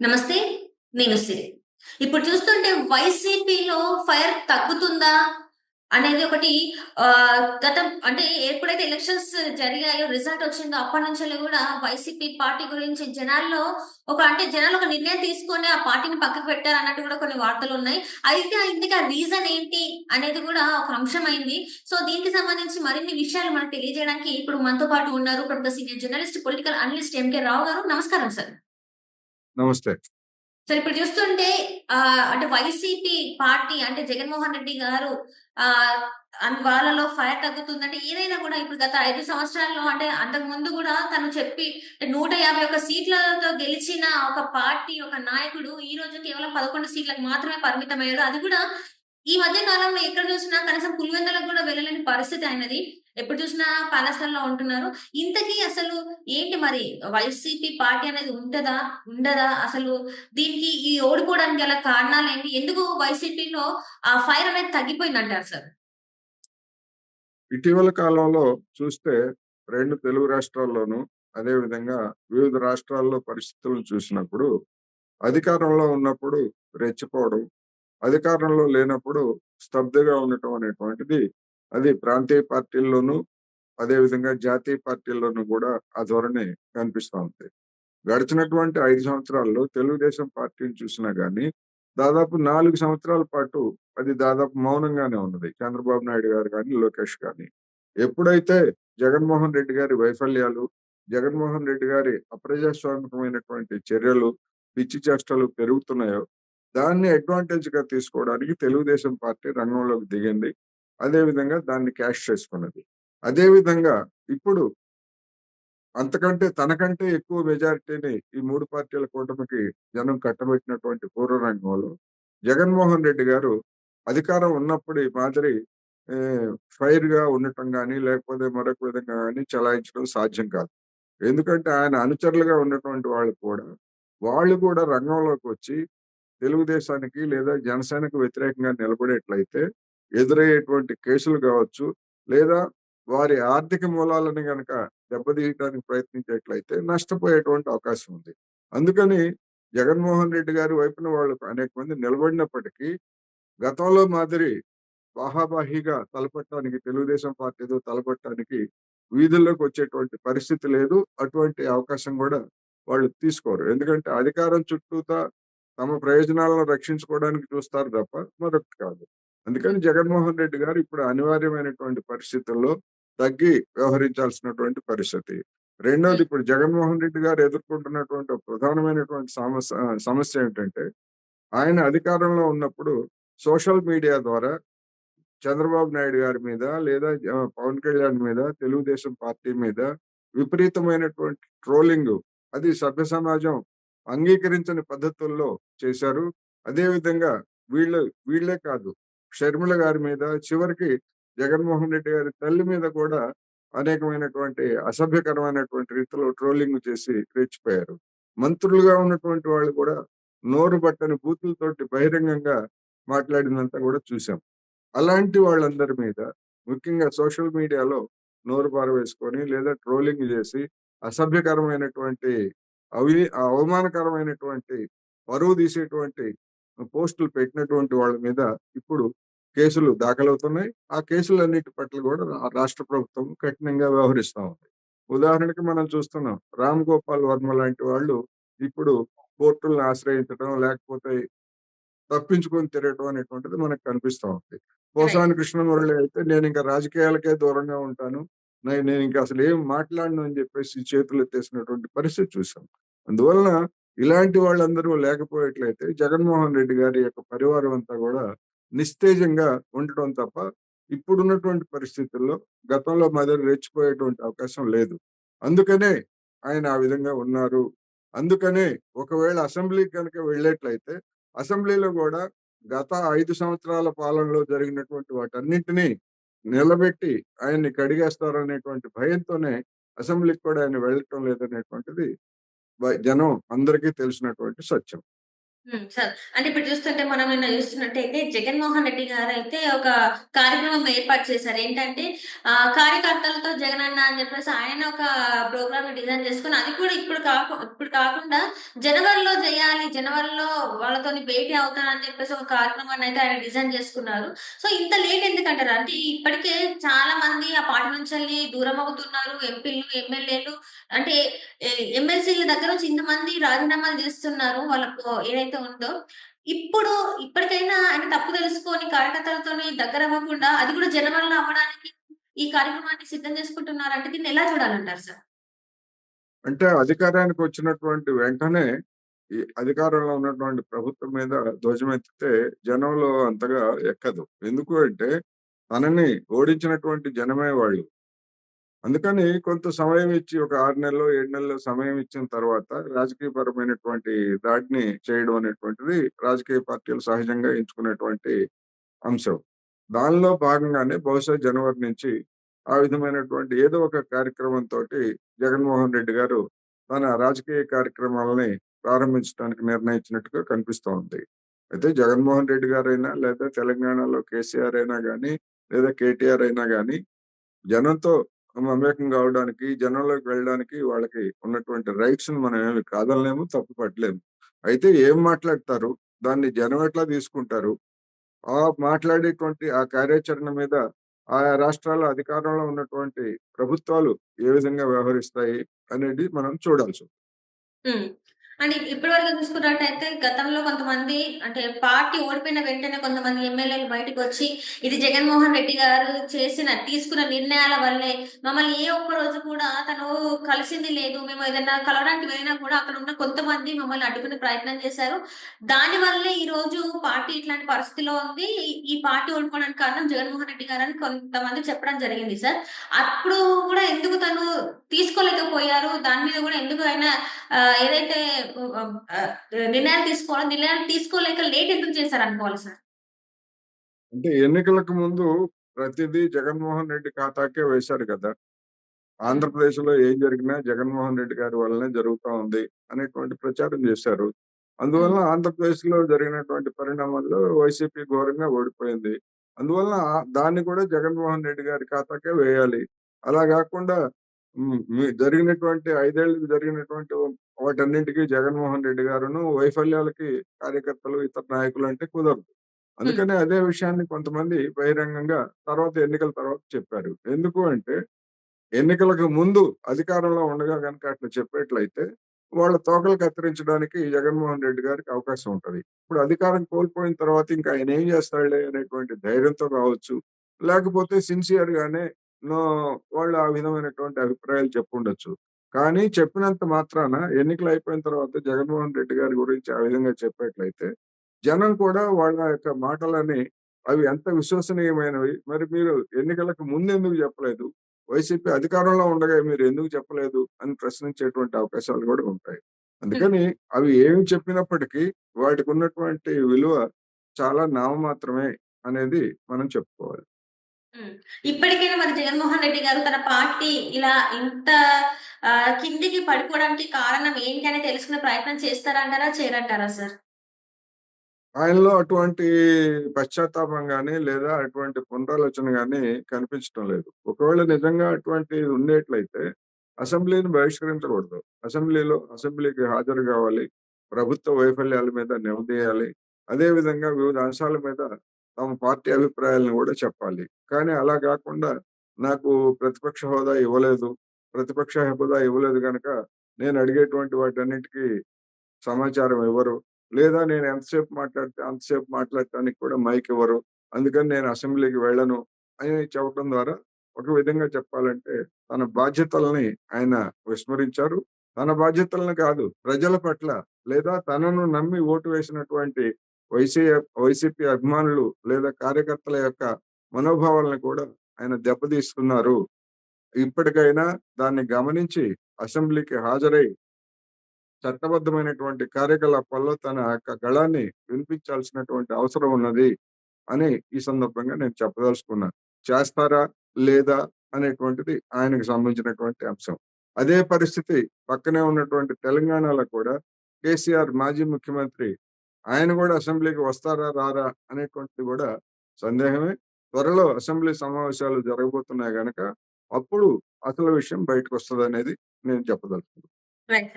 నమస్తే. నేను సిరి. ఇప్పుడు చూస్తుంటే వైసీపీలో ఫైర్ తగ్గుతుందా? అనేది ఒకటి గతం అంటే ఎప్పుడైతే ఎలక్షన్స్ జరిగాయో, రిజల్ట్ వచ్చిందో అప్పటినుంచెల్లి గూడా వైసీపీ పార్టీ గురించి జనాల్లో జనాలు ఒక నిర్ణయం తీసుకొని ఆ పార్టీని పక్కకు పెట్టారన్నట్టు గూడా కొన్ని వార్తలున్నాయి. అయితే ఇంతకీ ఆ రీజన్ ఏంటి అనేది గూడా ఒక అంశమైంది. సో, దీనికి సంబంధించి మరిన్ని విషయాలు మనకు తెలియజేయడానికి ఇప్పుడు మనతో పాటు ఉన్నారు ప్రముఖ senior journalist, political analyst MK Rao గారు. నమస్కారం సార్. నమస్తే. సరే ఇప్పుడు చూస్తుంటే వైసీపీ పార్టీ జగన్మోహన్ రెడ్డి గారు ఆహ్, వాళ్ళలో ఫైర్ తగ్గుతుందంటే ఏదైనా కూడా ఇప్పుడు గత 5 సంవత్సరాల్లో అంతకుముందు గూడా తను చెప్పి 151 సీట్లతో గెలిచిన ఒక పార్టీ, ఒక నాయకుడు ఈ రోజు కేవలం 11 సీట్లకు మాత్రమే పరిమితమయ్యాడు. అది కూడా ఈ మధ్య కాలంలో ఎక్కడ చూసినా కనీసం పులివెందులకు గూడా వెళ్ళలేని పరిస్థితి ఆయనది. ఎప్పుడు చూసినా ప్యాలెస్‌లలో ఉంటున్నారు. ఇంతకీ అసలు ఏంటి మరి వైసీపీ పార్టీ అనేది ఉంటదా? ఉండదా? అసలు దీనికి ఈ ఓడిపోవడానికి గల కారణాలేంటి? ఎందుకు వైసీపీలో ఆ ఫైర్ అనేది తగ్గిపోయిందంటారు సార్? ఇటీవల కాలంలో చూస్తే 2 తెలుగు రాష్ట్రాల్లోనూ, అదేవిధంగా వివిధ రాష్ట్రాల్లో పరిస్థితులను చూసినప్పుడు, అధికారంలో ఉన్నప్పుడు రెచ్చిపోవడం, అధికారంలో లేనప్పుడు స్తబ్దుగా ఉండటం అనేటువంటిది అది ప్రాంతీయ పార్టీల్లోనూ, అదేవిధంగా జాతీయ పార్టీల్లోనూ కూడా ఆ ధోరణి కనిపిస్తా ఉంది. గడిచినటువంటి 5 సంవత్సరాల్లో తెలుగుదేశం పార్టీని చూసినా గానీ, దాదాపు 4 సంవత్సరాల పాటు అది దాదాపు మౌనంగానే ఉన్నది. చంద్రబాబు నాయుడు గారు గానీ, లోకేష్ గానీ. ఎప్పుడైతే జగన్మోహన్ రెడ్డి గారి వైఫల్యాలు, జగన్మోహన్ రెడ్డి గారి అప్రజాస్వామికమైనటువంటి చర్యలు, పిచ్చి చేష్టలు పెరుగుతున్నాయో, దాన్ని అడ్వాంటేజ్‌గా తీసుకోవడానికి తెలుగుదేశం పార్టీ రంగంలోకి దిగింది. అదేవిధంగా దాన్ని క్యాష్ చేసుకున్నది. అదేవిధంగా ఇప్పుడు తనకంటే ఎక్కువ మెజారిటీని ఈ 3 పార్టీల కూటమికి జనం కట్టబెట్టినటువంటి పూర్వరంగంలో జగన్మోహన్ రెడ్డి గారు అధికారం ఉన్నప్పుడు ఈ మాదిరి ఫైర్‌గా ఉండటం గాని, లేకపోతే మరొక విధంగా గాని చలాయించడం సాధ్యం కాదు. ఎందుకంటే ఆయన అనుచరులుగా ఉన్నటువంటి వాళ్ళు కూడా రంగంలోకొచ్చి తెలుగుదేశానికి లేదా జనసేనకు వ్యతిరేకంగా నిలబడేట్లయితే ఎదురయ్యేటువంటి కేసులు కావచ్చు, లేదా వారి ఆర్థిక మూలాలను గనక దెబ్బతీయడానికి ప్రయత్నించేట్లయితే నష్టపోయేటువంటి అవకాశం ఉంది. అందుకని జగన్మోహన్ రెడ్డి గారి వైపున వాళ్ళు అనేక మంది నిలబడినప్పటికీ, గతంలో మాదిరి బాహాబాహిగా తలపడటానికి తెలుగుదేశం పార్టీతో తలపడటానికి వీధుల్లోకి వచ్చేటువంటి పరిస్థితి లేదు. అటువంటి అవకాశం గూడా వాళ్ళు తీసుకోరు. ఎందుకంటే అధికారం చుట్టూతా తమ ప్రయోజనాలను రక్షించుకోవడానికి చూస్తారు తప్ప మరొకటి కాదు. అందుకని జగన్మోహన్ రెడ్డి గారు ఇప్పుడు అనివార్యమైనటువంటి పరిస్థితుల్లో తగ్గి వ్యవహరించాల్సినటువంటి పరిస్థితి. రెండోది, ఇప్పుడు జగన్మోహన్ రెడ్డి గారు ఎదుర్కొంటున్నటువంటి ఒక ప్రధానమైనటువంటి సమస్య ఏంటంటే, ఆయన అధికారంలో ఉన్నప్పుడు సోషల్ మీడియా ద్వారా చంద్రబాబు నాయుడు గారి మీద, లేదా పవన్ కళ్యాణ్ మీద, తెలుగుదేశం పార్టీ మీద విపరీతమైనటువంటి ట్రోలింగు, అది సభ్య సమాజం అంగీకరించని పద్ధతుల్లో చేశారు. అదే విధంగా వీళ్ళు వీళ్ళే కాదు, షర్మిల గారి మీద, చివరికి జగన్మోహన్ రెడ్డి గారి తల్లి మీద కూడా అనేకమైనటువంటి అసభ్యకరమైనటువంటి రీతిలో ట్రోలింగ్ చేసి రెచ్చిపోయారు. మంత్రులుగా ఉన్నటువంటి వాళ్ళు కూడా నోరు పట్టని బూతులతోటి బహిరంగంగా మాట్లాడిందంతా కూడా చూసాం. అలాంటి వాళ్ళందరి మీద, ముఖ్యంగా సోషల్ మీడియాలో నోరు పారవేసుకొని, లేదా ట్రోలింగ్ జేసి, అసభ్యకరమైనటువంటి, అవమానకరమైనటువంటి, పరువు తీసేటువంటి పోస్టులు పెట్టినటువంటి వాళ్ళ మీద ఇప్పుడు కేసులు దాఖలవుతున్నాయి. ఆ కేసులన్నిటి పట్ల కూడా రాష్ట్ర ప్రభుత్వం కఠినంగా వ్యవహరిస్తా ఉంది. ఉదాహరణకి మనం చూస్తున్నాం. రామ్ గోపాల్ వర్మ లాంటి వాళ్ళు ఇప్పుడు కోర్టులను ఆశ్రయించడం, లేకపోతే తప్పించుకొని తిరగటం అనేటువంటిది మనకు కనిపిస్తా ఉంది. రైట్. పోసాని కృష్ణమురళి అయితే నేనింక రాజకీయాలకే దూరంగా ఉంటాను. నేనింక అసలేం మాట్లాడను అని చెప్పేసి చేతులెత్తేసినటువంటి పరిస్థితి చూసాం. అందువలన ఇలాంటి వాళ్ళందరూ లేకపోయేట్లయితే జగన్మోహన్ రెడ్డి గారి యొక్క పరివారం అంతా గూడా నిస్తేజంగా ఉండటం తప్ప, ఇప్పుడున్నటువంటి పరిస్థితుల్లో గతంలో మాదిరి రెచ్చిపోయేటువంటి అవకాశం లేదు. అందుకనే ఆయన ఆ విధంగా ఉన్నారు. అందుకనే ఒకవేళ అసెంబ్లీకి గనక వెళ్ళేట్లయితే అసెంబ్లీలో గూడా గత 5 సంవత్సరాల పాలనలో జరిగినటువంటి వాటన్నిటిని నిలబెట్టి ఆయన్ని కడిగేస్తారనేటువంటి భయంతోనే అసెంబ్లీకి కూడా ఆయన వెళ్ళటం లేదనేటువంటిది జనం అందరికీ తెలిసినటువంటి సత్యం. సార్. ఇప్పుడు చూస్తుంటే మనం నిన్న చూస్తున్నట్టయితే జగన్మోహన్ రెడ్డి గారైతే ఒక కార్యక్రమం ఏర్పాటు చేశారు. ఏంటంటే కార్యకర్తలతో జగనన్న అని చెప్పేసి ఆయన ఒక ప్రోగ్రామ్‌ని డిజైన్ చేసుకొని అది కూడా ఇప్పుడు కాకుండా జనవరిలో చేయాలి. జనవరిలో వాళ్ళతోని భేటీ అవుతానని చెప్పేసి ఒక కార్యక్రమాన్ని అయితే ఆయన డిజైన్ చేసుకున్నారు. సో, ఇంత లేట్ ఎందుకంటారు? అంటే ఇప్పటికే చాలా మంది ఆ పార్టీ నుంచెల్లి దూరం అవుతున్నారు. ఎంపీలు, ఎమ్మెల్యేలు అంటే ఎమ్మెల్సీల దగ్గర నుంచి ఇంతమంది రాజీనామాలు చేస్తున్నారు. వాళ్ళకు ఏదైతే ఉందో. ఇప్పుడు ఇప్పటికైనా ఆయన తప్పు తెలుసుకొని కార్యకర్తలతోని దగ్గరవ్వకుండా అది కూడా జనవరిలో అవ్వడానికి ఈ కార్యక్రమాన్ని సిద్ధం చేసుకుంటున్నారంటే దీన్ని ఎలా చూడాలంటారు సార్? అంటే అధికారానికి వచ్చినటువంటి వెంటనే ఈ అధికారంలో ఉన్నటువంటి ప్రభుత్వం మీద ధ్వజమెత్తితే జనంలో అంతగా ఎక్కదు. ఎందుకు అంటే తనని ఓడించినటువంటి జనమే వాళ్ళు. అందుకని కొంత సమయం ఇచ్చి ఒక 6 నెల్లో, 7 నెలలు సమయం ఇచ్చిన తర్వాత రాజకీయపరమైనటువంటి దాడిని చేయడం అనేటువంటిది రాజకీయ పార్టీలు సహజంగా ఎంచుకునేటువంటి అంశం. దానిలో భాగంగానే బహుశా జనవరి నుంచి ఆ విధమైనటువంటి ఏదో ఒక కార్యక్రమంతోటి జగన్మోహన్ రెడ్డి గారు తన రాజకీయ కార్యక్రమాలని ప్రారంభించడానికి నిర్ణయించినట్టుగా కనిపిస్తూ ఉంది. అయితే జగన్మోహన్ రెడ్డి గారైనా, లేదా తెలంగాణలో కేసీఆర్ అయినా గానీ, లేదా కేటీఆర్ అయినా గానీ, జనంతో మమేకం కావడానికి, జనంలోకి వెళ్ళడానికి వాళ్ళకి ఉన్నటువంటి రైట్స్‌ని మనం ఏమి కాదనలేము, తప్పు పట్టలేము. అయితే ఏం మాట్లాడతారు? దాన్ని జనం ఎట్లా తీసుకుంటారు? ఆ మాట్లాడేటువంటి ఆ కార్యాచరణ మీద ఆయా రాష్ట్రాల అధికారంలో ఉన్నటువంటి ప్రభుత్వాలు ఏ విధంగా వ్యవహరిస్తాయి అనేది మనం చూడాల్సుంది. హ్మ్. అంటే ఇప్పటి వరకు చూసుకున్నట్టయితే గతంలో కొంతమంది అంటే పార్టీ ఓడిపోయిన వెంటనే కొంతమంది ఎమ్మెల్యేలు బయటకొచ్చి, ఇది జగన్మోహన్ రెడ్డి గారు తీసుకున్న నిర్ణయాల వల్లే మమ్మల్ని ఏ ఒక్క రోజు కూడా తను కలిసింది లేదు. మేము ఏదైనా కలవడానికి వెళ్ళినా కూడా అక్కడ ఉన్న కొంతమంది మమ్మల్ని అడ్డుకునే ప్రయత్నం చేశారు. దానివల్లే ఈరోజు పార్టీ ఇట్లాంటి పరిస్థితిలో ఉంది. ఈ పార్టీ ఓడిపోవడానికి కారణం జగన్మోహన్ రెడ్డి గారని కొంతమంది చెప్పడం జరిగింది సార్. అప్పుడు కూడా ఎందుకు తను తీసుకోలేకపోయారు? దాని మీద కూడా ఎందుకు ఆయన ఏదైతే నిర్ణయాలు తీసుకోలేక లేట్ ఎందుకు చేశారనుకోవాలి సార్? అంటే ఎన్నికలకు ముందు ప్రతిదీ జగన్మోహన్ రెడ్డి ఖాతాకే వేశారు కదా! హ్మ్. ఆంధ్రప్రదేశ్‌లో ఏం జరిగినా జగన్మోహన్ రెడ్డి గారి వల్లనే జరుగుతా ఉంది అనేటువంటి ప్రచారం చేశారు. హ్మ్. అందువలన ఆంధ్రప్రదేశ్‌లో జరిగినటువంటి పరిణామాల్లో వైసీపీ ఘోరంగా ఓడిపోయింది. అందువలన దాన్ని కూడా జగన్మోహన్ రెడ్డి గారి ఖాతాకే వేయాలి. అలా గాకుండా జరిగినటువంటి 5 ఏళ్ళకి జరిగినటువంటి వాటన్నింటికి జగన్మోహన్ రెడ్డి గారును వైఫల్యాలకి కార్యకర్తలు, ఇతర నాయకులంటే కుదరదు. హ్మ్. అందుకని అదే విషయాన్ని కొంతమంది బహిరంగంగా తర్వాత ఎన్నికల తర్వాత చెప్పారు. ఎందుకు అంటే ఎన్నికలకు ముందు అధికారంలో ఉండగా గనక అట్లా చెప్పేట్లయితే, వాళ్ళ తోకలు కత్తిరించడానికి జగన్మోహన్ రెడ్డి గారికి అవకాశం ఉంటది. ఇప్పుడు అధికారం కోల్పోయిన తర్వాత ఇంకా ఆయన ఏం చేస్తాడులే అనేటువంటి ధైర్యంతో కావచ్చు, లేకపోతే సిన్సియర్‌గానే నో వాళ్ళు ఆ విధమైనటువంటి అభిప్రాయాలు చెప్పుండొచ్చు. కానీ చెప్పినంత మాత్రాన ఎన్నికలు అయిపోయిన తర్వాత జగన్మోహన్ రెడ్డి గారి గురించి ఆ విధంగా చెప్పేట్లయితే, జనం కూడా వాళ్ళ యొక్క మాటలని అవి ఎంత విశ్వసనీయమైనవి, మరి మీరు ఎన్నికలకు ముందెందుకు చెప్పలేదు? వైసీపీ అధికారంలో ఉండగా మీరెందుకు చెప్పలేదు అని ప్రశ్నించేటువంటి అవకాశాలు గూడా ఉంటాయి. హ్మ్. అందుకని అవి ఏమి చెప్పినప్పటికీ వాటికున్నటువంటి విలువ చాలా నామమాత్రమే అనేది మనం చెప్పుకోవాలి. హ్మ్. ఇప్పటికైనా మరి జగన్మోహన్ రెడ్డి గారు తన పార్టీ ఇలా ఇంత కిందికి పడిపోవడానికి కారణం ఏంటి అని తెలుసుకునే ప్రయత్నం చేస్తారంటారా? చేయరంటారా సార్? ఆయనలో అటువంటి పశ్చాత్తాపం గాని, లేదా అటువంటి పునరాలోచన గాని కనిపించటం లేదు. ఒకవేళ నిజంగా అటువంటిది ఉండేట్లయితే అసెంబ్లీని బహిష్కరించకూడదు. అసెంబ్లీకి హాజరు గావాలి. ప్రభుత్వ వైఫల్యాల మీద నిలదీయాలి. అదే విధంగా వివిధ అంశాల మీద తమ పార్టీ అభిప్రాయాలను గూడా చెప్పాలి. కానీ అలా గాకుండా నాకు ప్రతిపక్ష హోదా ఇవ్వలేదు. ప్రతిపక్ష హోదా ఇవ్వలేదు గనక నేను అడిగేటువంటి వాటన్నిటికి సమాచారం ఇవ్వరు. లేదా నేను ఎంతసేపు మాట్లాడితే అంతసేపు మాట్లాడటానికి కూడా మైక్ ఇవ్వరు. అందుకని నేను అసెంబ్లీకి వెళ్ళను అని చెప్పడం ద్వారా ఒక విధంగా చెప్పాలంటే తన బాధ్యతల్ని ఆయన విస్మరించారు. తన బాధ్యతలను కాదు ప్రజల పట్ల లేదా తనను నమ్మి ఓటు వేసినటువంటి వైసీ వైసీపీ అభిమానులు లేదా కార్యకర్తల యొక్క మనోభావాలను కూడా ఆయన దెబ్బతీస్తున్నారు. ఇప్పటికైనా దాన్ని గమనించి అసెంబ్లీకి హాజరై చట్టబద్ధమైనటువంటి కార్యకలాపాల్లో తన యొక్క గళాన్ని వినిపించాల్సినటువంటి అవసరం ఉన్నది అని ఈ సందర్భంగా నేను చెప్పదలుచుకున్నాను. చేస్తారా? లేదా? అనేటువంటిది ఆయనకు సంబంధించినటువంటి అంశం. అదే పరిస్థితి పక్కనే ఉన్నటువంటి తెలంగాణలో కూడా కేసీఆర్ మాజీ ముఖ్యమంత్రి ఆయన గూడా అసెంబ్లీకి వస్తారా? రారా? అనేటువంటిది గూడా సందేహమే. త్వరలో అసెంబ్లీ సమావేశాలు జరగబోతున్నాయి గనక అప్పుడు అసలు విషయం బయటకొస్తదనేది నేను చెప్పదలుచుకున్నాను. Right sir.